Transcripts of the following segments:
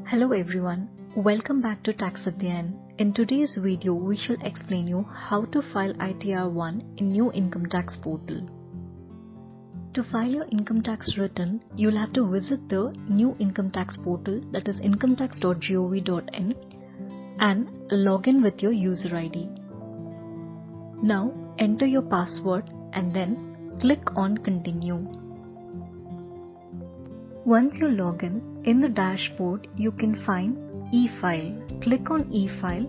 Hello everyone, welcome back to Tax Adhyayan. In today's video, we shall explain you how to file ITR-1 in new income tax portal. To file your income tax return, you'll have to visit the new income tax portal, that is incometax.gov.in, and log in with your user ID. Now enter your password and then click on continue. Once you log in the dashboard, you can find e-file. Click on e-file,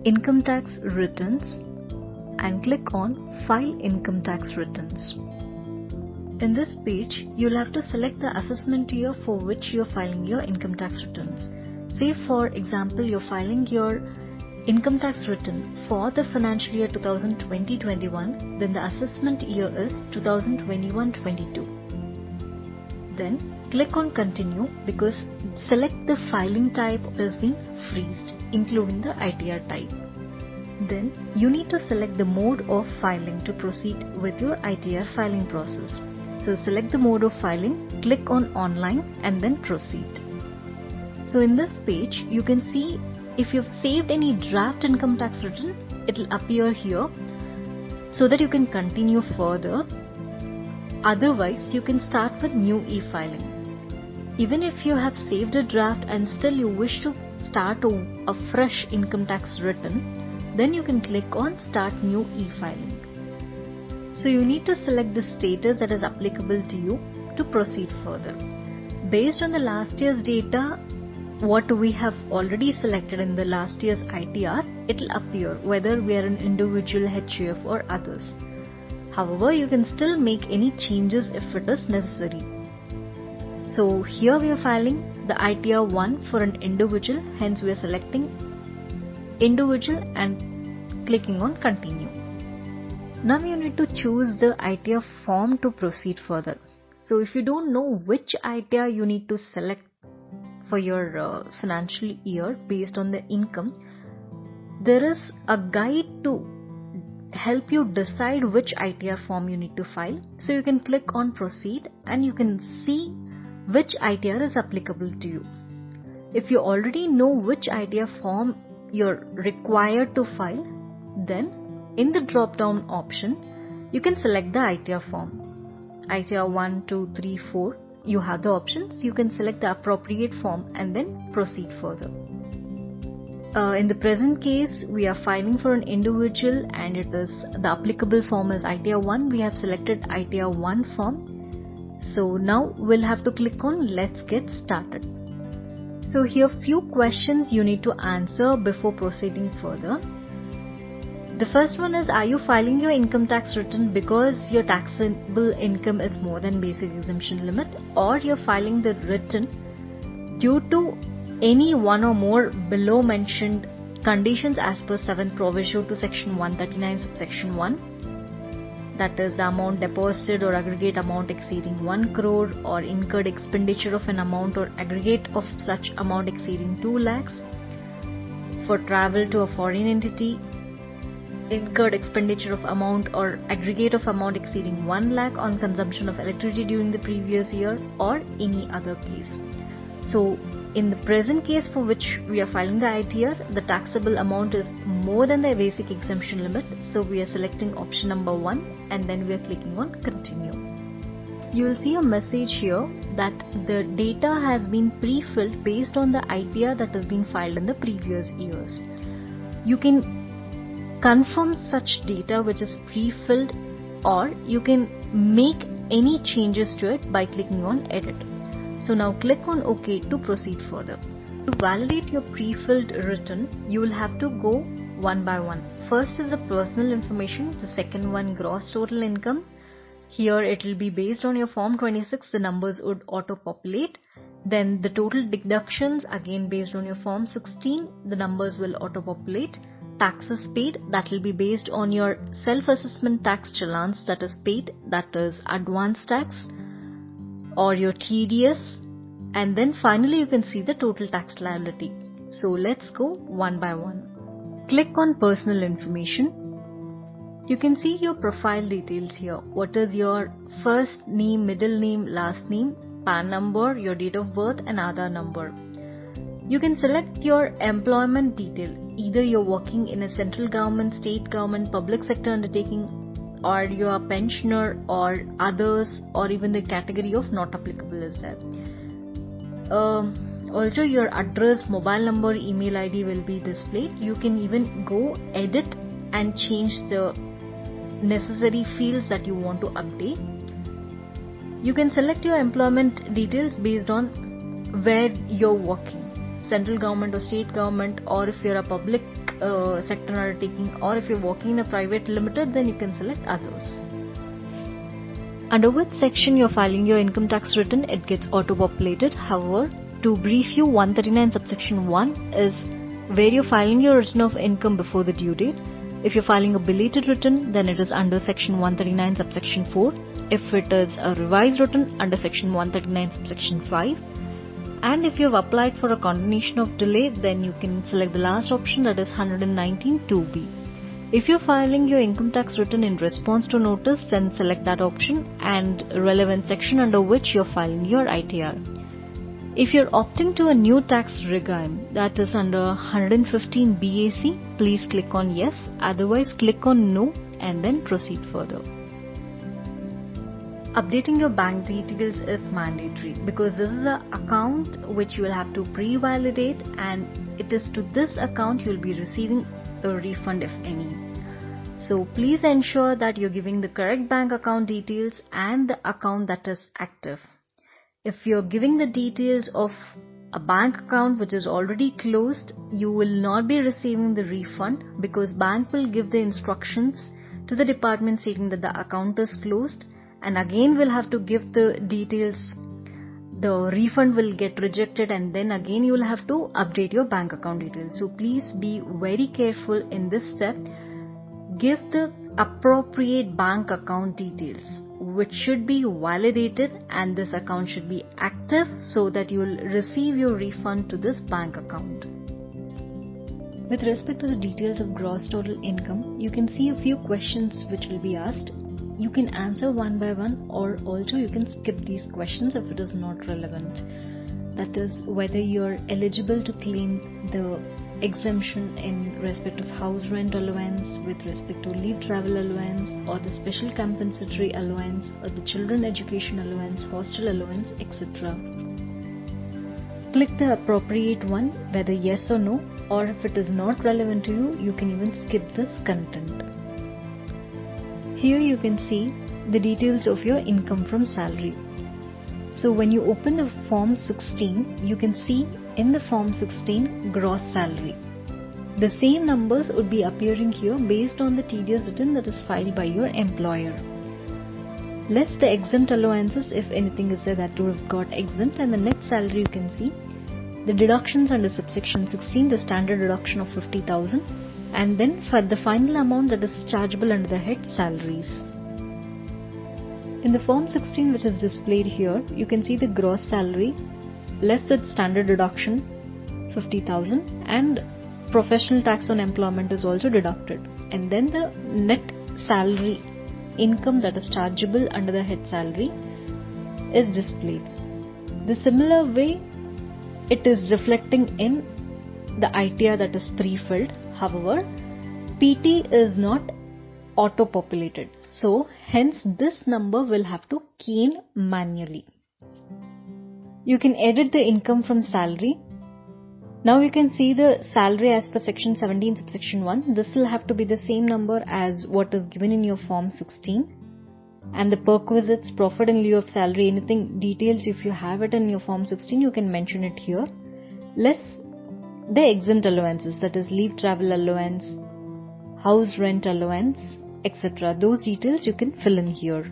income tax returns, and click on file income tax returns. In this page, you'll have to select the assessment year for which you're filing your income tax returns. Say for example, you're filing your income tax return for the financial year 2020-21, then the assessment year is 2021-22. Then click on continue because select the filing type is being freezed, including the ITR type. Then you need to select the mode of filing to proceed with your ITR filing process. So select the mode of filing, click on online and then proceed. So in this page you can see if you've saved any draft income tax return, it will appear here so that you can continue further. Otherwise, you can start with new e-filing. Even if you have saved a draft and still you wish to start a fresh income tax return, then you can click on Start New e-filing. So you need to select the status that is applicable to you to proceed further. Based on the last year's data, what we have already selected in the last year's ITR, it will appear whether we are an individual, HUF or others. However, you can still make any changes if it is necessary. So here we are filing the ITR-1 for an individual, hence we are selecting individual and clicking on continue. Now you need to choose the ITR form to proceed further. So if you don't know which ITR you need to select for your financial year based on the income, there is a guide to help you decide which ITR form you need to file. So you can click on proceed and you can see which ITR is applicable to you. If you already know which ITR form you're required to file, then in the drop down option you can select the ITR form. ITR 1, 2, 3, 4, you have the options. You can select the appropriate form and then proceed further. In the present case, we are filing for an individual and it is the applicable form is ITR-1. We have selected ITR-1 form. So now we'll have to click on Let's Get Started. So here few questions you need to answer before proceeding further. The first one is, are you filing your income tax return because your taxable income is more than basic exemption limit, or you're filing the return due to any one or more below mentioned conditions as per 7th proviso to section 139 subsection 1, that is the amount deposited or aggregate amount exceeding 1 crore or incurred expenditure of an amount or aggregate of such amount exceeding 2 lakhs for travel to a foreign entity, incurred expenditure of amount or aggregate of amount exceeding 1 lakh on consumption of electricity during the previous year, or any other case. So in the present case for which we are filing the ITR, the taxable amount is more than the basic exemption limit. So we are selecting option number 1 and then we are clicking on continue. You will see a message here that the data has been pre-filled based on the ITR that has been filed in the previous years. You can confirm such data which is pre-filled, or you can make any changes to it by clicking on edit. So now click on OK to proceed further. To validate your pre-filled return, you will have to go one by one. First is the personal information, the second one gross total income. Here it will be based on your form 26, the numbers would auto-populate. Then the total deductions, again based on your form 16, the numbers will auto-populate. Taxes paid, that will be based on your self-assessment tax challans that is paid, that is advance tax, or your TDS, and then finally you can see the total tax liability. So let's go one by one. Click on personal information. You can see your profile details here. What is your first name, middle name, last name, PAN number, your date of birth and Aadhaar number. You can select your employment detail. Either you're working in a central government, state government, public sector undertaking, or you're a pensioner or others, or even the category of not applicable is there. Also your address, mobile number, email ID will be displayed. You can even go edit and change the necessary fields that you want to update. You can select your employment details based on where you're working, central government or state government, or if you're a public sector undertaking, or if you're working in a private limited, then you can select others. Under which section you're filing your income tax return, it gets auto-populated. However, to brief you, 139 subsection 1 is where you're filing your return of income before the due date. If you're filing a belated return, then it is under section 139 subsection 4. If it is a revised return, under section 139 subsection 5. And if you have applied for a continuation of delay, then you can select the last option, that is 119 2B. If you're filing your income tax return in response to notice, then select that option and relevant section under which you're filing your ITR. If you're opting to a new tax regime, that is under 115 BAC, please click on yes, otherwise click on no and then proceed further. Updating your bank details is mandatory because this is an account which you will have to pre-validate, and it is to this account you will be receiving a refund if any. So please ensure that you're giving the correct bank account details and the account that is active. If you're giving the details of a bank account which is already closed, you will not be receiving the refund because bank will give the instructions to the department stating that the account is closed, and again will have to give the details. The refund will get rejected and then again you will have to update your bank account details. So please be very careful in this step. Give the appropriate bank account details which should be validated, and this account should be active so that you will receive your refund to this bank account. With respect to the details of gross total income, you can see a few questions which will be asked. You can answer one by one, or also you can skip these questions if it is not relevant. That is, whether you are eligible to claim the exemption in respect of house rent allowance, with respect to leave travel allowance, or the special compensatory allowance, or the children education allowance, hostel allowance, etc. Click the appropriate one, whether yes or no, or if it is not relevant to you, you can even skip this content. Here you can see the details of your income from salary. So when you open the form 16, you can see in the form 16 gross salary. The same numbers would be appearing here based on the TDS return that is filed by your employer. Less the exempt allowances, if anything is there that would have got exempt, and the net salary you can see. The deductions under subsection 16, the standard deduction of 50,000, and then for the final amount that is chargeable under the head salaries. In the form 16 which is displayed here, you can see the gross salary less the standard deduction 50,000, and professional tax on employment is also deducted, and then the net salary income that is chargeable under the head salary is displayed. The similar way it is reflecting in the ITR that is pre-filled. However, PT is not auto-populated. So, hence this number will have to key in manually. You can edit the income from salary. Now you can see the salary as per section 17 subsection 1. This will have to be the same number as what is given in your form 16. And the perquisites, profit in lieu of salary, anything details if you have it in your form 16, you can mention it here. Less the exempt allowances, that is leave travel allowance, house rent allowance, etc. Those details you can fill in here.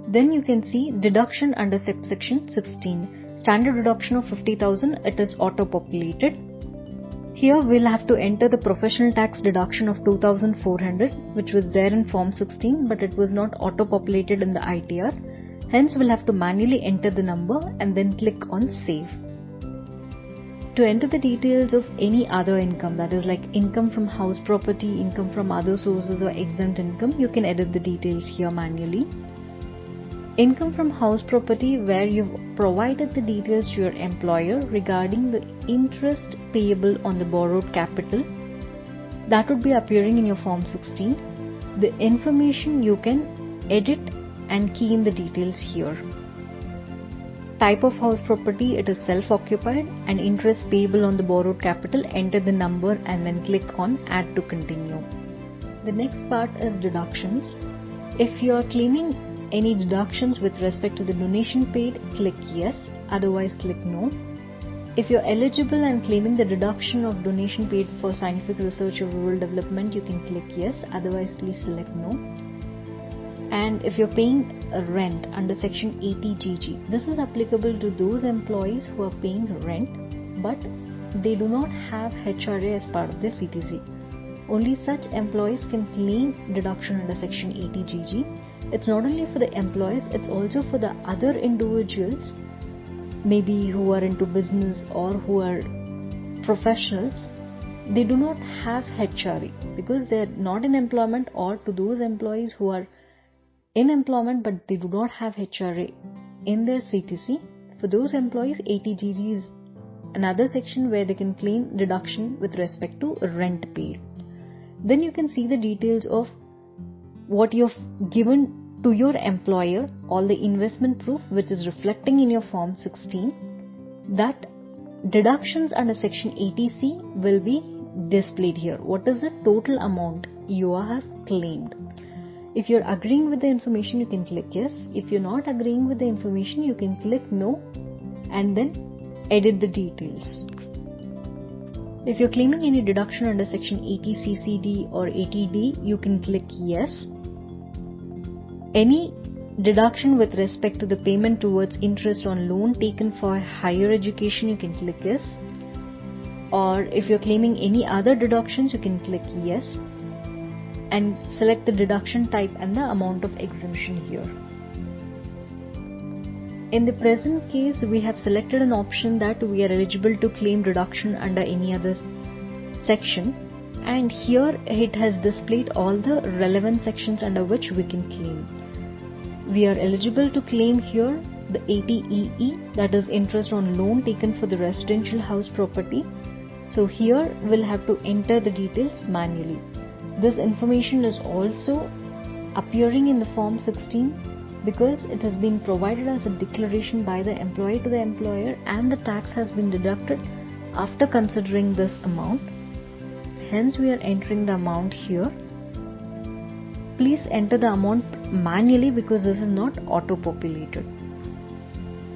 Then you can see deduction under subsection 16. Standard deduction of 50,000, it is auto-populated. Here we'll have to enter the professional tax deduction of 2,400, which was there in form 16, but it was not auto-populated in the ITR. Hence we'll have to manually enter the number and then click on save. To enter the details of any other income, that is like income from house property, income from other sources, or exempt income, you can edit the details here manually. Income from house property, where you've provided the details to your employer regarding the interest payable on the borrowed capital, that would be appearing in your Form 16. The information you can edit and key in the details here. Type of house property, it is self-occupied, and interest payable on the borrowed capital, enter the number and then click on Add to Continue. The next part is deductions. If you are claiming any deductions with respect to the donation paid, click yes, otherwise click no. If you're eligible and claiming the deduction of donation paid for scientific research or rural development, you can click yes, otherwise please select no. And if you're paying a rent under Section 80GG, this is applicable to those employees who are paying rent but they do not have HRA as part of their CTC. Only such employees can claim deduction under Section 80GG. It's not only for the employees, it's also for the other individuals, maybe who are into business or who are professionals. They do not have HRA because they are not in employment, or to those employees who are in employment but they do not have HRA in their CTC. For those employees, 80GG is another section where they can claim deduction with respect to rent paid. Then you can see the details of what you've given to your employer, all the investment proof which is reflecting in your Form 16. That deductions under Section 80C will be displayed here. What is the total amount you have claimed? If you're agreeing with the information, you can click yes. If you're not agreeing with the information, you can click no and then edit the details. If you're claiming any deduction under Section 80CCD or 80D, you can click yes. Any deduction with respect to the payment towards interest on loan taken for higher education, you can click yes. Or if you're claiming any other deductions, you can click yes and select the deduction type and the amount of exemption here. In the present case, we have selected an option that we are eligible to claim deduction under any other section, and here it has displayed all the relevant sections under which we can claim. We are eligible to claim here the 80EE, that is interest on loan taken for the residential house property. So here we'll have to enter the details manually. This information is also appearing in the Form 16 because it has been provided as a declaration by the employee to the employer, and the tax has been deducted after considering this amount. Hence we are entering the amount here. Please enter the amount manually because this is not auto-populated.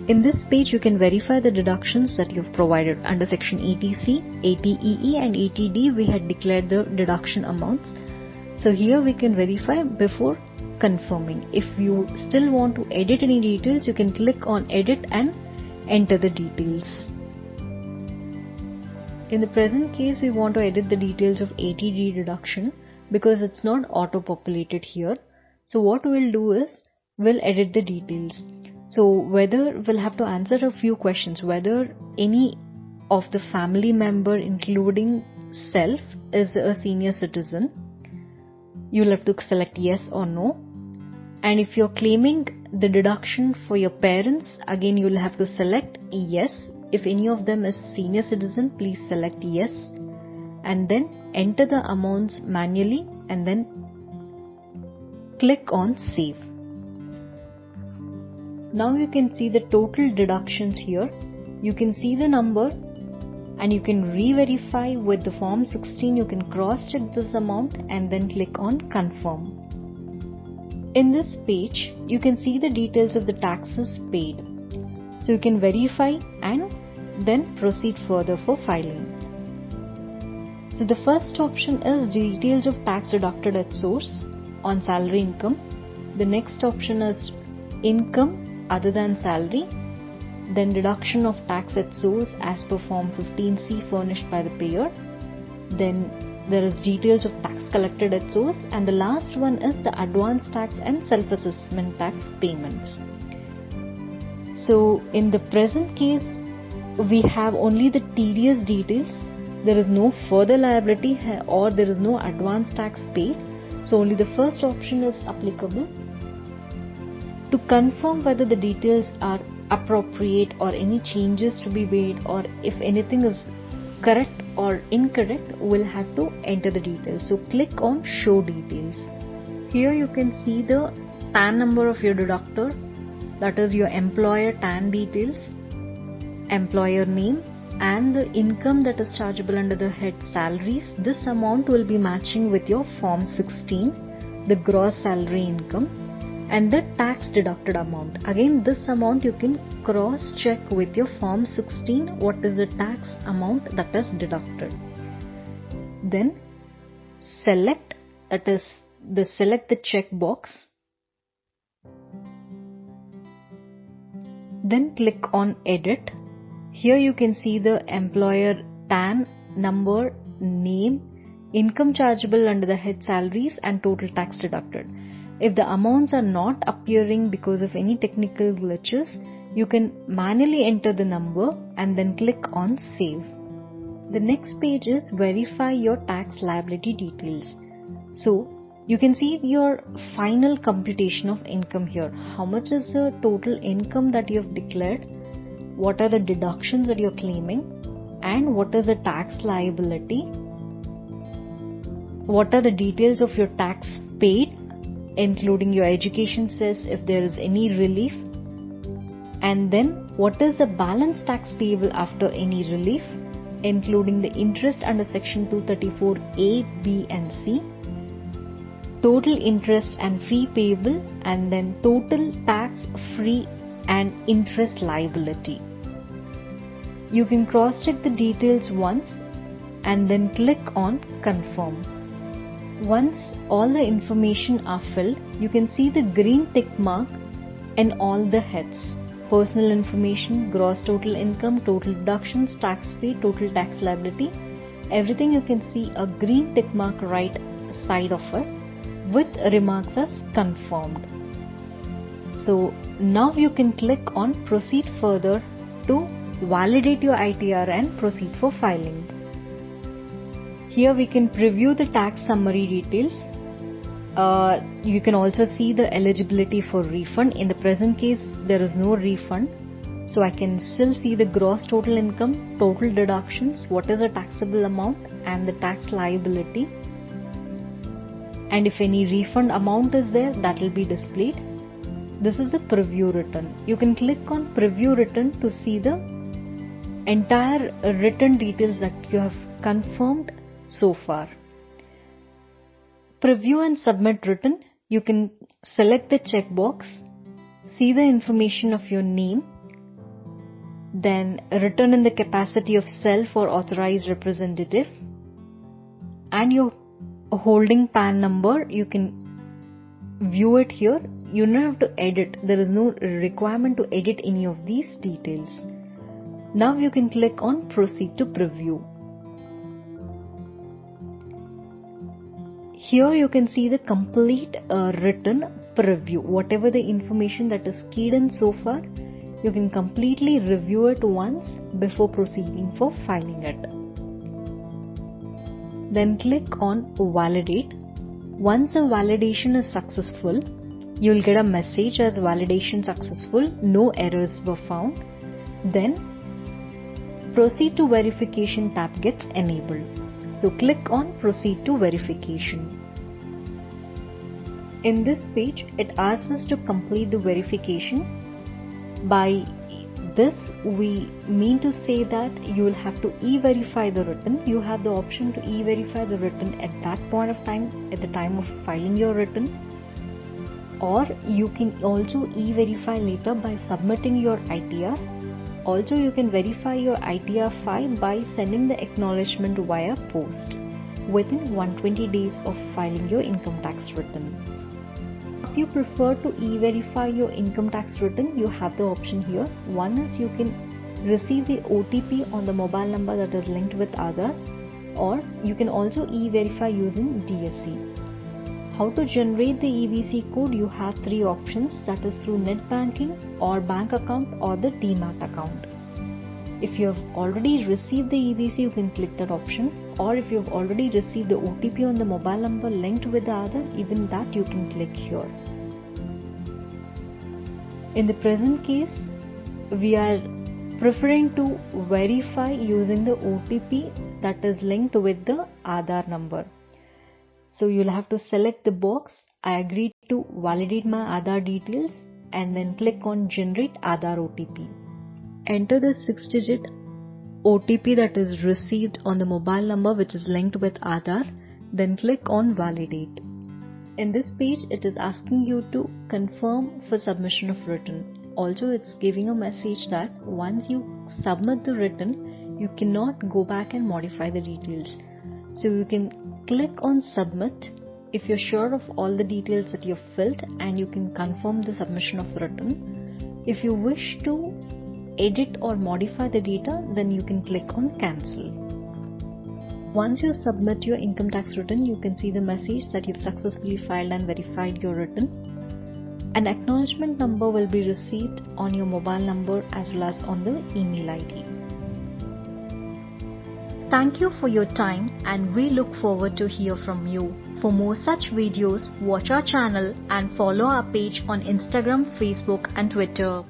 In this page, you can verify the deductions that you've provided. Under Section 80C, 80EE and 80D, we had declared the deduction amounts. So here we can verify before confirming. If you still want to edit any details, you can click on edit and enter the details. In the present case, we want to edit the details of 80D deduction because it's not auto-populated here. So what we'll do is, we'll edit the details. So whether we'll have to answer a few questions, whether any of the family member including self is a senior citizen, you'll have to select yes or no. And if you're claiming the deduction for your parents, again you'll have to select yes. If any of them is senior citizen, please select yes and then enter the amounts manually and then click on save. Now you can see the total deductions here. You can see the number and you can re-verify with the Form 16. You can cross-check this amount and then click on confirm. In this page, you can see the details of the taxes paid. So you can verify and then proceed further for filing. So the first option is details of tax deducted at source on salary income. The next option is income other than salary, then deduction of tax at source as per Form 15C furnished by the payer. Then there is details of tax collected at source, and the last one is the advance tax and self-assessment tax payments. So in the present case, we have only the TDS details. There is no further liability or there is no advance tax paid. So only the first option is applicable. To confirm whether the details are appropriate or any changes to be made, or if anything is correct or incorrect, we'll have to enter the details. So click on Show Details. Here you can see the TAN number of your deductor, that is your employer TAN details, employer name, and the income that is chargeable under the head salaries. This amount will be matching with your Form 16, the gross salary income, and the tax deducted amount. Again, this amount you can cross check with your Form 16 what is the tax amount that is deducted. Then select, that is select the check box. Then click on Edit. Here you can see the employer TAN number, name, income chargeable under the head salaries, and total tax deducted. If the amounts are not appearing because of any technical glitches, you can manually enter the number and then click on Save. The next page is Verify your tax liability details. So you can see your final computation of income here. How much is the total income that you have declared? What are the deductions that you're claiming? And what is the tax liability? What are the details of your tax paid, including your education cess if there is any relief? And then what is the balance tax payable after any relief, including the interest under section 234A, B and C, total interest and fee payable, and then total tax free and interest liability. You can cross check the details once and then click on Confirm. Once all the information are filled, you can see the green tick mark in all the heads: personal information, gross total income, total deductions, tax paid, total tax liability. Everything you can see a green tick mark right side of it with remarks as confirmed. So now you can click on Proceed Further to validate your ITR and proceed for filing. Here we can preview the tax summary details. You can also see the eligibility for refund. In the present case, there is no refund. So I can still see the gross total income, total deductions, what is the taxable amount, and the tax liability. And if any refund amount is there, that will be displayed. This is the preview return. You can click on Preview Return to see the entire return details that you have confirmed so far. Preview and Submit Return. You can select the checkbox, see the information of your name, then return in the capacity of self or authorized representative, and your holding PAN number. You can view it here. You don't have to edit. There is no requirement to edit any of these details. Now you can click on Proceed to Preview. Here you can see the complete written preview. Whatever the information that is keyed in so far, you can completely review it once before proceeding for filing it. Then click on Validate. Once the validation is successful, you will get a message as validation successful, no errors were found. Then Proceed to Verification tab gets enabled. So click on Proceed to Verification. In this page, it asks us to complete the verification. By this, we mean to say that you will have to e-verify the return. You have the option to e-verify the return at that point of time, at the time of filing your return. Or you can also e-verify later by submitting your ITR. Also, you can verify your ITR file by sending the acknowledgement via post within 120 days of filing your income tax return. If you prefer to e-verify your income tax return, you have the option here. One is you can receive the OTP on the mobile number that is linked with Aadhaar, or you can also e-verify using DSC. How to generate the EVC code? You have three options, that is through net banking or bank account or the Demat account. If you have already received the EVC, you can click that option, or if you have already received the OTP on the mobile number linked with the Aadhaar, even that you can click here. In the present case, we are preferring to verify using the OTP that is linked with the Aadhaar number. So you'll have to select the box, I agree to validate my Aadhaar details, and then click on Generate Aadhaar OTP. Enter the 6-digit OTP that is received on the mobile number which is linked with Aadhaar, then click on Validate. In this page, it is asking you to confirm for submission of written. Also, it's giving a message that once you submit the written, you cannot go back and modify the details. So you can click on Submit if you're sure of all the details that you've filled, and you can confirm the submission of written. If you wish to edit or modify the data, then you can click on Cancel. Once you submit your income tax return, you can see the message that you've successfully filed and verified your return. An acknowledgement number will be received on your mobile number as well as on the email ID. Thank you for your time, and we look forward to hear from you. For more such videos, watch our channel and follow our page on Instagram, Facebook and Twitter.